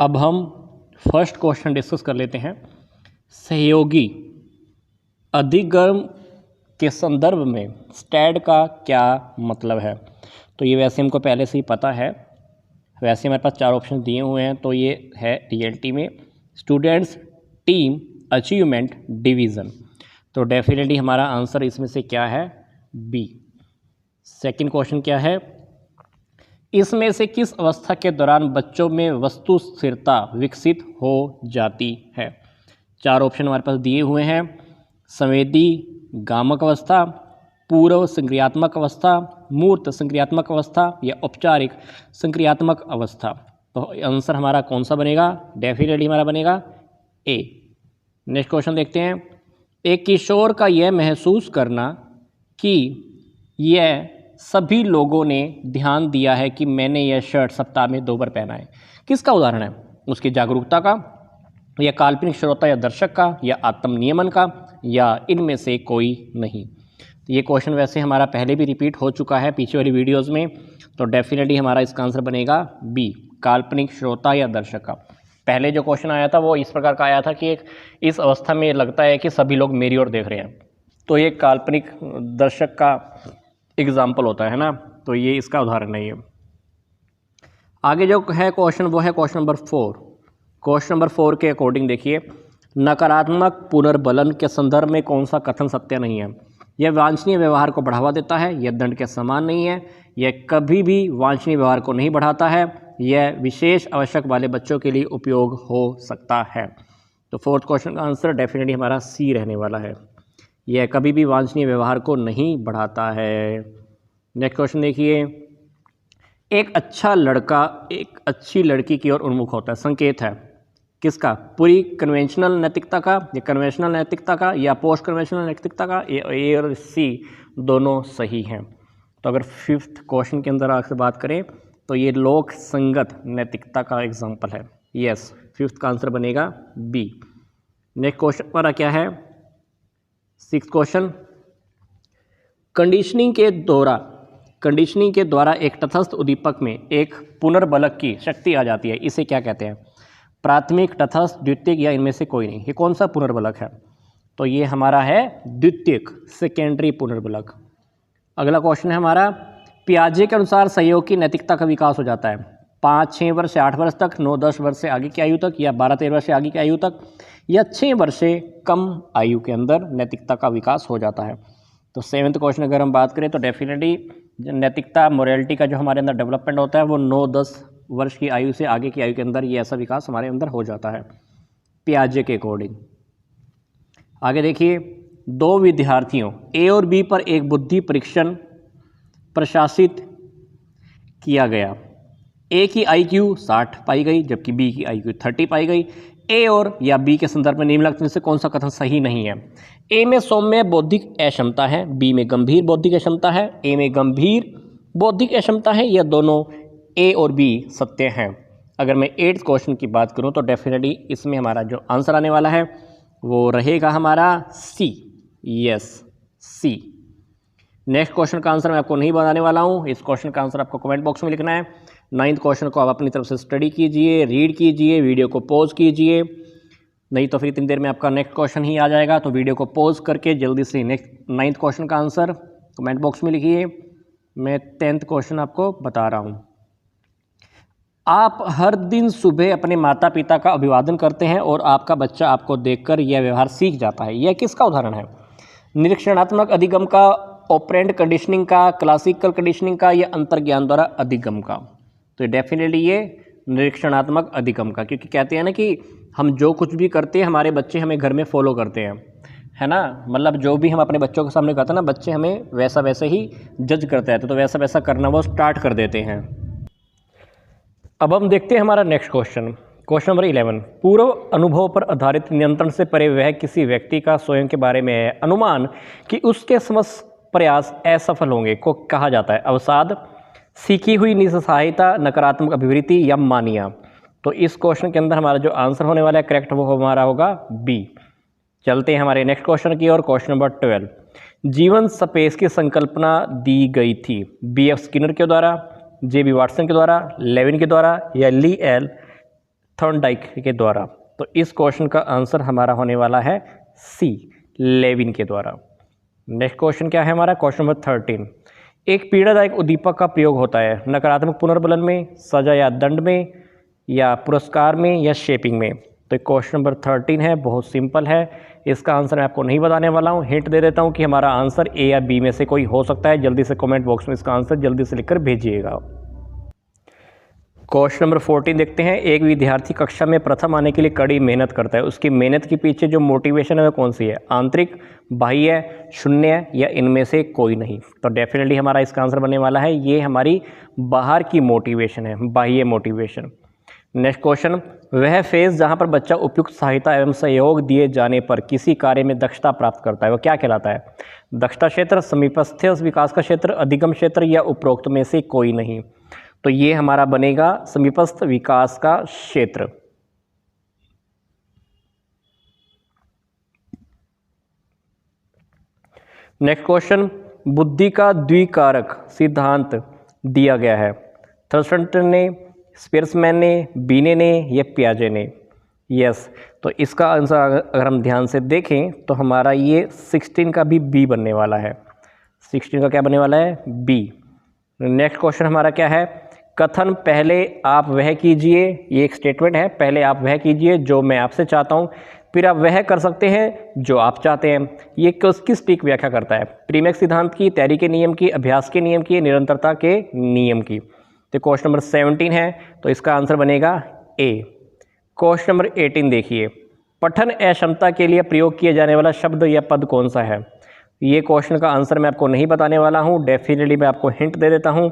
अब हम first question discuss कर लेते हैं। सहयोगी अधिगम के संदर्भ में स्टैड का क्या मतलब है? तो ये वैसे हमको पहले से ही पता है। वैसे हमारे पास 4 ऑप्शन दिए हुए हैं, तो ये है रियलिटी में स्टूडेंट्स, टीम, अचीवमेंट, डिवीज़न। तो डेफिनेटली हमारा आंसर इसमें से क्या है? बी। सेकंड क्वेश्चन क्या है? इसमें से किस अवस्था के दौरान बच्चों में वस्तु स्थिरता विकसित हो जाती है? 4 ऑप्शन हमारे पास दिए हुए हैं। संवेदी गामक अवस्था, पूर्व संक्रियात्मक अवस्था, मूर्त संक्रियात्मक अवस्था या औपचारिक संक्रियात्मक अवस्था। तो आंसर हमारा कौन सा बनेगा? डेफिनेटली हमारा बनेगा ए। नेक्स्ट क्वेश्चन देखते हैं। एक किशोर का यह महसूस करना कि यह सभी लोगों ने ध्यान दिया है कि मैंने यह शर्ट सप्ताह में 2 बार पहना है, किसका उदाहरण है? उसकी जागरूकता का, या काल्पनिक श्रोता या दर्शक का, या आत्म नियमन का, या इनमें से कोई नहीं। तो ये क्वेश्चन वैसे हमारा पहले भी रिपीट हो चुका है पिछली वाली वीडियोस में। तो डेफिनेटली हमारा इसका आंसर बनेगा बी, काल्पनिक श्रोता या दर्शक का। पहले जो क्वेश्चन आया था वो इस प्रकार का आया था कि एक इस अवस्था में लगता है कि सभी लोग मेरी ओर देख रहे हैं, तो ये काल्पनिक दर्शक का एग्जाम्पल होता है ना, तो ये इसका उदाहरण नहीं है। आगे जो है क्वेश्चन वो है क्वेश्चन नंबर 4। क्वेश्चन नंबर 4 के अकॉर्डिंग देखिए, नकारात्मक पुनर्बलन के संदर्भ में कौन सा कथन सत्य नहीं है? यह वांछनीय व्यवहार को बढ़ावा देता है, यह दंड के समान नहीं है, यह कभी भी वांछनीय व्यवहार को नहीं बढ़ाता है, यह विशेष आवश्यक वाले बच्चों के लिए उपयोग हो सकता है। तो फोर्थ क्वेश्चन का आंसर डेफिनेटली हमारा सी रहने वाला है, यह कभी भी वांछनीय व्यवहार को नहीं बढ़ाता है। नेक्स्ट क्वेश्चन देखिए, एक अच्छा लड़का एक अच्छी लड़की की ओर उन्मुख होता है, संकेत है किसका? पूरी कन्वेंशनल नैतिकता का, या कन्वेंशनल नैतिकता का, या पोस्ट कन्वेंशनल नैतिकता का? ए और सी दोनों सही हैं। तो अगर 5th क्वेश्चन के अंदर आपसे बात करें तो ये लोक संगत नैतिकता का एग्जाम्पल है। यस, 5th का आंसर बनेगा बी। नेक्स्ट क्वेश्चन हमारा क्या है? 6th क्वेश्चन, कंडीशनिंग के द्वारा एक तटस्थ उद्दीपक में एक पुनर्बलक की शक्ति आ जाती है, इसे क्या कहते हैं? प्राथमिक, तटस्थ, द्वितीयक, या इनमें से कोई नहीं। ये कौन सा पुनर्बलक है? तो ये हमारा है द्वितीयक, सेकेंडरी पुनर्बलक। अगला क्वेश्चन है हमारा, पियाजे के अनुसार सहयोग की नैतिकता का विकास हो जाता है 5-6 वर्ष से 8 वर्ष तक, 9-10 वर्ष से आगे की आयु तक, या 12-13 वर्ष से आगे की आयु तक, या 6 वर्ष से कम आयु के अंदर नैतिकता का विकास हो जाता है। तो 7th क्वेश्चन अगर हम बात करें तो डेफिनेटली नैतिकता, मोरालिटी का जो हमारे अंदर डेवलपमेंट होता है वो 9-10 वर्ष की आयु से आगे की आयु के अंदर ये ऐसा विकास हमारे अंदर हो जाता है पियाजे के अकॉर्डिंग। आगे देखिए, 2 विद्यार्थियों ए और बी पर एक बुद्धि परीक्षण प्रशासित किया गया। ए की IQ 60 पाई गई जबकि बी की IQ 30 पाई गई। ए और या बी के संदर्भ में निम्नलिखित में से कौन सा कथन सही नहीं है? ए में सौम्य बौद्धिक अक्षमता है, बी में गंभीर बौद्धिक अक्षमता है। ए में गंभीर बौद्धिक अक्षमता है, यह दोनों ए और बी सत्य हैं। अगर मैं 8th क्वेश्चन की बात करूं तो डेफिनेटली इसमें हमारा जो आंसर आने वाला है वो रहेगा हमारा सी। यस, सी। नेक्स्ट क्वेश्चन का आंसर मैं आपको नहीं बताने वाला हूं, इस क्वेश्चन का आंसर आपको कमेंट बॉक्स में लिखना है। 9th क्वेश्चन को आप अपनी तरफ से स्टडी कीजिए, रीड कीजिए, वीडियो को पॉज कीजिए, नहीं तो फिर इतनी देर में आपका नेक्स्ट क्वेश्चन ही आ जाएगा। तो वीडियो को पॉज करके जल्दी से नेक्स्ट 9th क्वेश्चन का आंसर कमेंट बॉक्स में लिखिए। मैं 10th क्वेश्चन आपको बता रहा हूँ। आप हर दिन सुबह अपने माता पिता का अभिवादन करते हैं और आपका बच्चा आपको देखकर यह व्यवहार सीख जाता है, यह किसका उदाहरण है? निरीक्षणात्मक अधिगम का, ऑपरेंट कंडीशनिंग का, क्लासिकल कंडीशनिंग का, या अंतर्ज्ञान द्वारा अधिगम का? तो डेफिनेटली ये निरीक्षणात्मक अधिगम का, क्योंकि कहते हैं ना कि हम जो कुछ भी करते हैं हमारे बच्चे हमें घर में फॉलो करते हैं, है ना। मतलब जो भी हम अपने बच्चों के सामने करते हैं ना, बच्चे हमें वैसा वैसे ही जज करते हैं, तो वैसा वैसा करना वो स्टार्ट कर देते हैं। अब हम देखते हैं हमारा नेक्स्ट क्वेश्चन, क्वेश्चन नंबर 11। पूर्व अनुभव पर आधारित नियंत्रण से परे वह किसी व्यक्ति का स्वयं के बारे में है अनुमान कि उसके समस्त प्रयास असफल होंगे को कहा जाता है? अवसाद, सीखी हुई निस्सहायता, नकारात्मक अभिवृत्ति, या मानिया? तो इस क्वेश्चन के अंदर हमारा जो आंसर होने वाला है करेक्ट वो हमारा होगा बी। चलते हैं हमारे नेक्स्ट क्वेश्चन की ओर। Question number 12। जीवन स्पेस की संकल्पना दी गई थी BF स्किनर के द्वारा, JB वाटसन के द्वारा, लेविन के द्वारा, या ली एल थॉर्नडाइक के द्वारा। तो इस क्वेश्चन का आंसर हमारा होने वाला है सी, लेविन के द्वारा। नेक्स्ट क्वेश्चन क्या है हमारा, क्वेश्चन नंबर 13। एक पीड़ादायक उद्दीपक का प्रयोग होता है नकारात्मक पुनर्बलन में, सजा या दंड में, या पुरस्कार में, या शेपिंग में। तो क्वेश्चन नंबर 13 है, बहुत सिंपल है। इसका आंसर मैं आपको नहीं बताने वाला हूँ, हिंट दे देता हूँ कि हमारा आंसर ए या बी में से कोई हो सकता है। जल्दी से कमेंट बॉक्स में इसका आंसर जल्दी से लिखकर भेजिएगा। क्वेश्चन नंबर 14 देखते हैं। एक विद्यार्थी कक्षा में प्रथम आने के लिए कड़ी मेहनत करता है, उसकी मेहनत के पीछे जो मोटिवेशन है वह कौन सी है, आंतरिक, बाह्य, शून्य, या इनमें से कोई नहीं। तो डेफिनेटली हमारा इसका आंसर बनने वाला है ये हमारी बाहर की मोटिवेशन है, बाह्य मोटिवेशन। नेक्स्ट क्वेश्चन, वह फेज जहाँ पर बच्चा उपयुक्त सहायता एवं सहयोग दिए जाने पर किसी कार्य में दक्षता प्राप्त करता है, वह क्या कहलाता है, दक्षता क्षेत्र, समीपस्थ विकास का क्षेत्र, अधिगम क्षेत्र, या उपरोक्त में से कोई नहीं। तो ये हमारा बनेगा समीपस्थ विकास का क्षेत्र। नेक्स्ट क्वेश्चन, बुद्धि का द्विकारक सिद्धांत दिया गया है, थर्स्टन ने, स्पियर्समैन ने, बीने ने, या पियाजे ने। यस, तो इसका आंसर अगर हम ध्यान से देखें तो हमारा ये 16 का भी बी बनने वाला है। 16 का क्या बनने वाला है, बी। नेक्स्ट क्वेश्चन हमारा क्या है, कथन पहले आप वह कीजिए, ये एक स्टेटमेंट है, पहले आप वह कीजिए जो मैं आपसे चाहता हूँ, फिर आप वह कर सकते हैं जो आप चाहते हैं। ये किस की व्याख्या करता है, प्रीमेक्स सिद्धांत की, तैयारी के नियम की, अभ्यास के नियम की, निरंतरता के नियम की। तो क्वेश्चन नंबर 17 है, तो इसका आंसर बनेगा ए। क्वेश्चन नंबर 18 देखिए, पठन अक्षमता के लिए प्रयोग किया जाने वाला शब्द या पद कौन सा है। ये क्वेश्चन का आंसर मैं आपको नहीं बताने वाला हूँ, डेफिनेटली मैं आपको हिंट दे देता हूँ।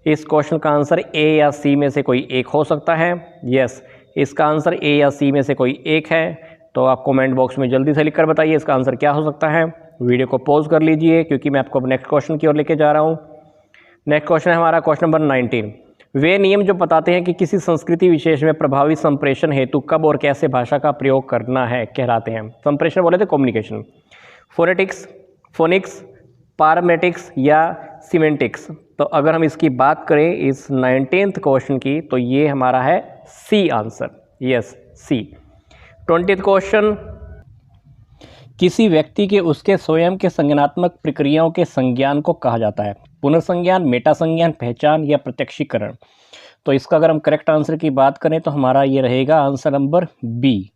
इस क्वेश्चन का आंसर ए या सी में से कोई एक हो सकता है। यस, इसका आंसर ए या सी में से कोई एक है। तो आप कमेंट बॉक्स में जल्दी से लिखकर बताइए इसका आंसर क्या हो सकता है। वीडियो को पॉज कर लीजिए क्योंकि मैं आपको नेक्स्ट क्वेश्चन की ओर लेके जा रहा हूँ। नेक्स्ट क्वेश्चन है हमारा क्वेश्चन नंबर 19। वे नियम जो बताते हैं कि किसी संस्कृति विशेष में प्रभावी संप्रेषण हेतु कब और कैसे भाषा का प्रयोग करना है कहलाते हैं। संप्रेषण बोले थे कम्युनिकेशन, फोनेटिक्स, फोनिक्स, पारामेटिक्स, या सीमेंटिक्स। तो अगर हम इसकी बात करें इस 19th क्वेश्चन की, तो ये हमारा है सी आंसर। यस, सी। 20th क्वेश्चन, किसी व्यक्ति के उसके स्वयं के संज्ञानात्मक प्रक्रियाओं के संज्ञान को कहा जाता है, पुनर्संज्ञान, मेटा संज्ञान, पहचान, या प्रत्यक्षीकरण। तो इसका अगर हम करेक्ट आंसर की बात करें तो हमारा ये रहेगा answer number B.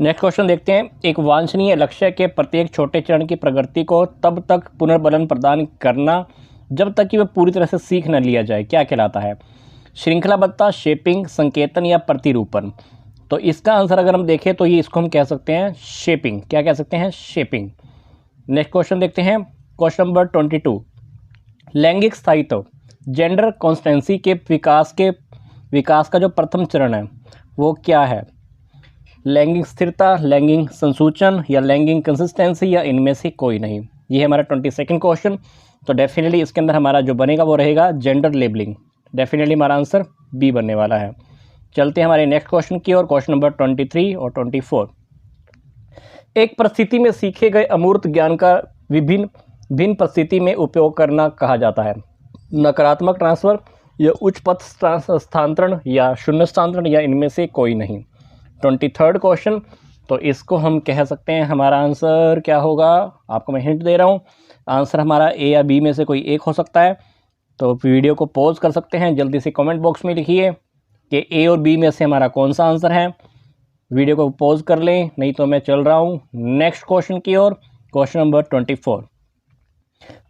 Next question देखते हैं। एक वांछनीय लक्ष्य के प्रत्येक छोटे चरण की प्रगति को तब तक पुनर्बलन प्रदान करना जब तक कि वह पूरी तरह से सीख न लिया जाए क्या कहलाता है, श्रृंखलाबद्धता, शेपिंग, संकेतन, या प्रतिरूपण। तो इसका आंसर अगर हम देखें तो ये इसको हम कह सकते हैं शेपिंग। क्या कह सकते हैं, शेपिंग। नेक्स्ट क्वेश्चन देखते हैं क्वेश्चन नंबर 22। लैंगिक स्थायित्व, जेंडर कॉन्स्टेंसी के विकास का जो प्रथम चरण है वो क्या है, लैंगिक स्थिरता, लैंगिक संसूचन, या लैंगिक कंसिस्टेंसी, या इनमें से कोई नहीं। ये है हमारा 22nd क्वेश्चन। तो डेफिनेटली इसके अंदर हमारा जो बनेगा वो रहेगा जेंडर लेबलिंग। डेफिनेटली हमारा आंसर बी बनने वाला है। चलते हैं हमारे नेक्स्ट क्वेश्चन की और क्वेश्चन नंबर 23 और 24। एक परिस्थिति में सीखे गए अमूर्त ज्ञान का भिन्न परिस्थिति में उपयोग करना कहा जाता है, नकारात्मक ट्रांसफर, या उच्च पथ स्थानांतरण, या शून्य स्थानांतरण, या इनमें से कोई नहीं। 23rd क्वेश्चन, तो इसको हम कह सकते हैं हमारा आंसर क्या होगा, आपको मैं हिंट दे रहा हूँ। आंसर हमारा ए या बी में से कोई एक हो सकता है। तो वीडियो को पॉज कर सकते हैं, जल्दी से कमेंट बॉक्स में लिखिए कि ए और बी में से हमारा कौन सा आंसर है। वीडियो को पॉज कर लें, नहीं तो मैं चल रहा हूँ नेक्स्ट क्वेश्चन की ओर। Question number 24।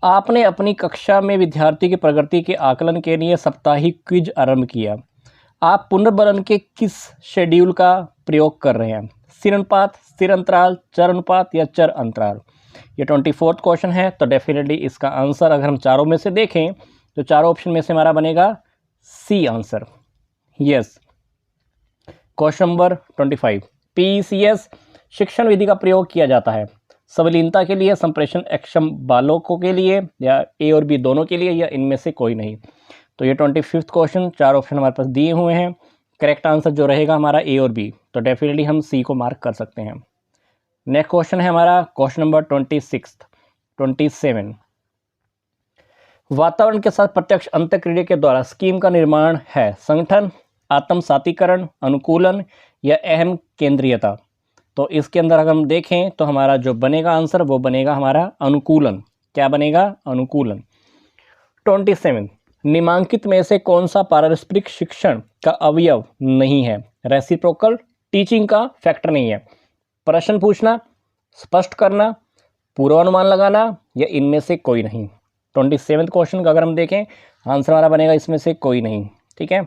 आपने अपनी कक्षा में विद्यार्थी की प्रगति के आकलन के लिए साप्ताहिक क्विज आरंभ किया। आप पुनर्बलन के किस शेड्यूल का प्रयोग कर रहे हैं, स्थिर अनुपात, स्थिर अंतराल, चर अनुपात, या चर अंतराल। ये 24th क्वेश्चन है। तो डेफिनेटली इसका आंसर अगर हम चारों में से देखें तो चारों ऑप्शन में से हमारा बनेगा C answer. Yes. Question number 25। PCS शिक्षण विधि का प्रयोग किया जाता है सबलीनता के लिए, संप्रेषण अक्षम बालकों के लिए, या ए और बी दोनों के लिए, या इनमें से कोई नहीं। तो ये 25th क्वेश्चन, चार ऑप्शन हमारे पास दिए हुए हैं। करेक्ट आंसर जो रहेगा हमारा ए और बी। तो डेफिनेटली हम सी को मार्क कर सकते हैं। नेक्स्ट क्वेश्चन है हमारा क्वेश्चन नंबर 27। वातावरण के साथ प्रत्यक्ष अंतःक्रिया के द्वारा स्कीम का निर्माण है संगठन, आत्मसातीकरण, अनुकूलन या अहम केंद्रीयता। तो इसके अंदर अगर हम देखें तो हमारा जो बनेगा आंसर वो बनेगा हमारा अनुकूलन। क्या बनेगा? अनुकूलन। 27 निम्नांकित में से कौन सा पारस्परिक शिक्षण का अवयव नहीं है? रेसिप्रोकल टीचिंग का फैक्टर नहीं है। प्रश्न पूछना, स्पष्ट करना, पूर्वानुमान लगाना या इनमें से कोई नहीं। 27 क्वेश्चन का अगर हम देखें आंसर हमारा बनेगा इसमें से कोई नहीं। ठीक है,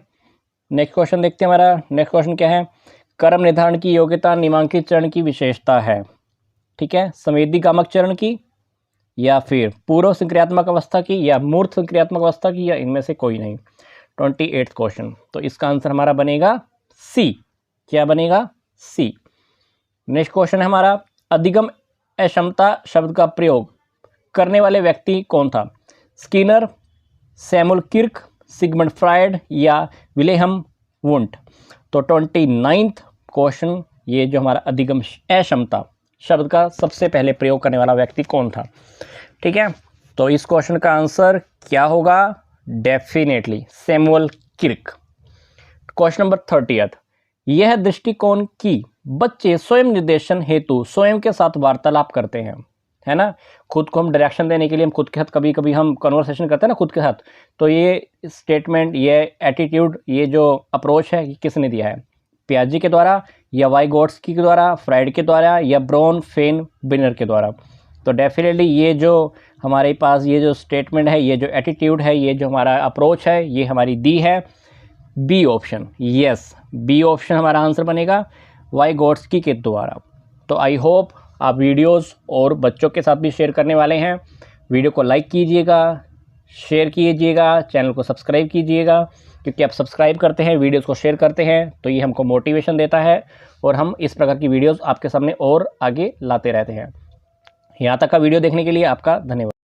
नेक्स्ट क्वेश्चन देखते हैं। हमारा नेक्स्ट क्वेश्चन क्या है? कर्म निर्धारण की योग्यता निम्नांकित चरण की विशेषता है। ठीक है, संवेदी गामक चरण की या फिर पूर्व संक्रियात्मक अवस्था की या मूर्त संक्रियात्मक अवस्था की या इनमें से कोई नहीं। 28 क्वेश्चन, तो इसका आंसर हमारा बनेगा सी। क्या बनेगा? सी। नेक्स्ट क्वेश्चन है हमारा अधिगम अक्षमता शब्द का प्रयोग करने वाले व्यक्ति कौन था? Skinner, Samuel Kirk, Sigmund Freud या विलेहम वुंट। तो 29th क्वेश्चन, ये जो हमारा अधिगम अक्षमता शब्द का सबसे पहले प्रयोग करने वाला व्यक्ति कौन था? ठीक है, तो इस क्वेश्चन का आंसर क्या होगा? Definitely Samuel Kirk. Question number 30, यह दृष्टिकोण कि बच्चे स्वयं निर्देशन हेतु स्वयं के साथ वार्तालाप करते हैं, है ना, खुद को हम डायरेक्शन देने के लिए हम खुद के साथ कभी कभी हम कन्वर्सेशन करते हैं ना खुद के साथ। तो ये स्टेटमेंट, ये एटीट्यूड, ये जो अप्रोच है, ये किसने दिया है? पियाजे के द्वारा या वाइगोट्स्की के द्वारा, फ्राइड के द्वारा या ब्राउन फेन बिनर के द्वारा। तो डेफिनेटली ये जो हमारे पास ये जो स्टेटमेंट है, ये जो एटीट्यूड है, ये जो हमारा अप्रोच है, ये हमारी दी है B option. Yes, B option हमारा आंसर बनेगा, वाइगोट्स्की के द्वारा। तो आई होप आप वीडियोस और बच्चों के साथ भी शेयर करने वाले हैं। वीडियो को लाइक कीजिएगा, शेयर कीजिएगा, चैनल को सब्सक्राइब कीजिएगा, क्योंकि आप सब्सक्राइब करते हैं, वीडियोस को शेयर करते हैं तो ये हमको मोटिवेशन देता है और हम इस प्रकार की वीडियोस आपके सामने और आगे लाते रहते हैं। यहाँ तक का वीडियो देखने के लिए आपका धन्यवाद।